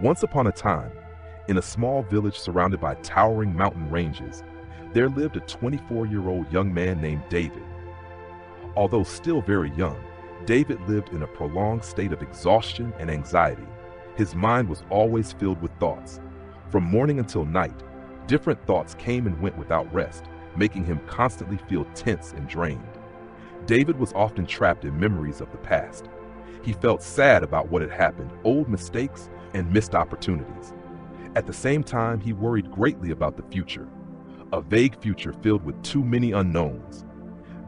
Once upon a time, in a small village surrounded by towering mountain ranges, there lived a 24-year-old young man named David. Although still very young, David lived in a prolonged state of exhaustion and anxiety. His mind was always filled with thoughts. From morning until night, different thoughts came and went without rest, making him constantly feel tense and drained. David was often trapped in memories of the past. He felt sad about what had happened, old mistakes, and missed opportunities. At the same time, he worried greatly about the future, a vague future filled with too many unknowns.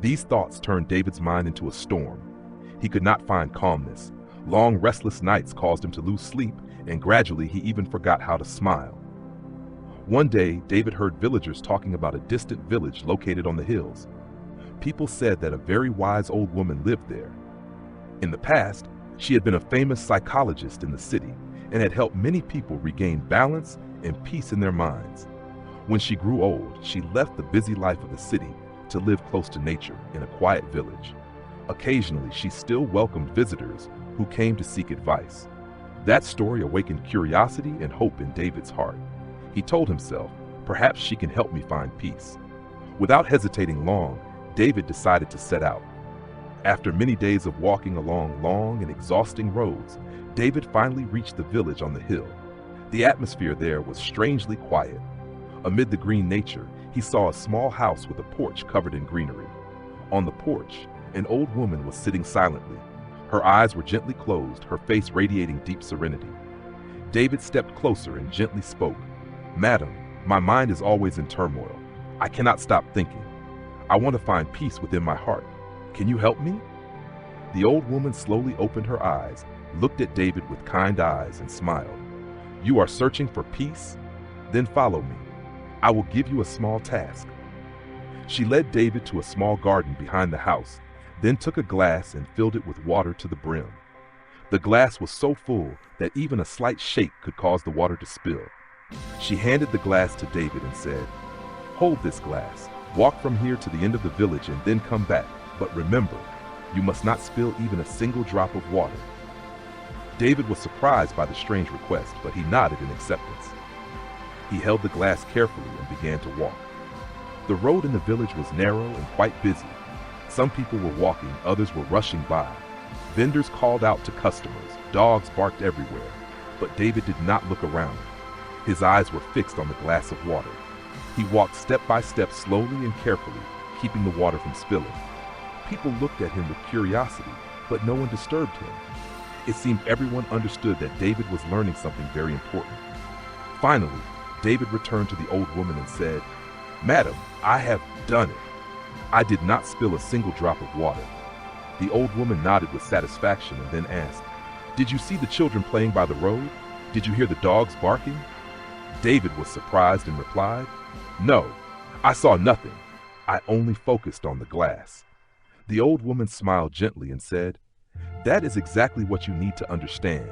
These thoughts turned David's mind into a storm. He could not find calmness. Long, restless nights caused him to lose sleep, and gradually he even forgot how to smile. One day, David heard villagers talking about a distant village located on the hills. People said that a very wise old woman lived there. In the past, she had been a famous psychologist in the city and had helped many people regain balance and peace in their minds. When she grew old, she left the busy life of the city to live close to nature in a quiet village. Occasionally, she still welcomed visitors who came to seek advice. That story awakened curiosity and hope in David's heart. He told himself, perhaps she can help me find peace. Without hesitating long, David decided to set out. After many days of walking along long and exhausting roads, David finally reached the village on the hill. The atmosphere there was strangely quiet. Amid the green nature, he saw a small house with a porch covered in greenery. On the porch, an old woman was sitting silently. Her eyes were gently closed, her face radiating deep serenity. David stepped closer and gently spoke. "Madam, my mind is always in turmoil. I cannot stop thinking. I want to find peace within my heart. Can you help me?" The old woman slowly opened her eyes, looked at David with kind eyes, and smiled. "You are searching for peace? Then follow me. I will give you a small task." She led David to a small garden behind the house, then took a glass and filled it with water to the brim. The glass was so full that even a slight shake could cause the water to spill. She handed the glass to David and said, "Hold this glass. Walk from here to the end of the village and then come back. But remember, you must not spill even a single drop of water." David was surprised by the strange request, but he nodded in acceptance. He held the glass carefully and began to walk. The road in the village was narrow and quite busy. Some people were walking, others were rushing by. Vendors called out to customers, dogs barked everywhere, but David did not look around. His eyes were fixed on the glass of water. He walked step by step, slowly and carefully, keeping the water from spilling. People looked at him with curiosity, but no one disturbed him. It seemed everyone understood that David was learning something very important. Finally, David returned to the old woman and said, "Madam, I have done it. I did not spill a single drop of water." The old woman nodded with satisfaction and then asked, "Did you see the children playing by the road? Did you hear the dogs barking?" David was surprised and replied, "No, I saw nothing. I only focused on the glass." The old woman smiled gently and said, "That is exactly what you need to understand.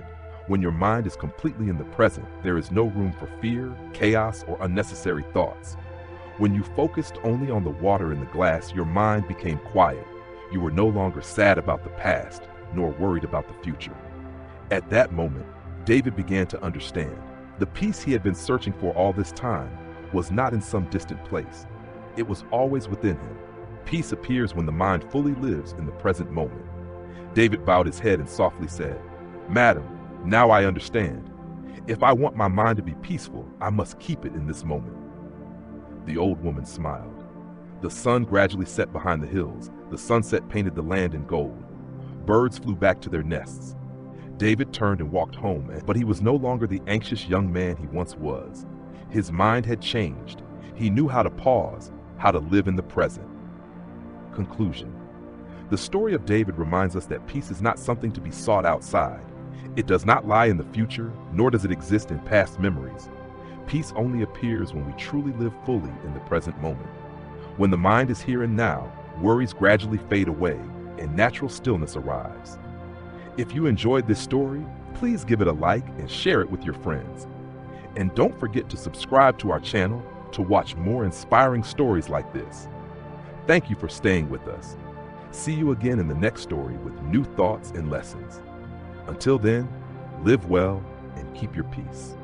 When your mind is completely in the present, there is no room for fear, chaos, or unnecessary thoughts. When you focused only on the water in the glass, your mind became quiet. You were no longer sad about the past, nor worried about the future." At that moment, David began to understand. The peace he had been searching for all this time was not in some distant place. It was always within him. Peace appears when the mind fully lives in the present moment. David bowed his head and softly said, "Madam, now I understand. If I want my mind to be peaceful, I must keep it in this moment." The old woman smiled. The sun gradually set behind the hills. The sunset painted the land in gold. Birds flew back to their nests. David turned and walked home, but he was no longer the anxious young man he once was. His mind had changed. He knew how to pause, how to live in the present. Conclusion. The story of David reminds us that peace is not something to be sought outside. It does not lie in the future, nor does it exist in past memories. Peace only appears when we truly live fully in the present moment. When the mind is here and now, worries gradually fade away, and natural stillness arrives. If you enjoyed this story, please give it a like and share it with your friends. And don't forget to subscribe to our channel to watch more inspiring stories like this. Thank you for staying with us. See you again in the next story with new thoughts and lessons. Until then, live well and keep your peace.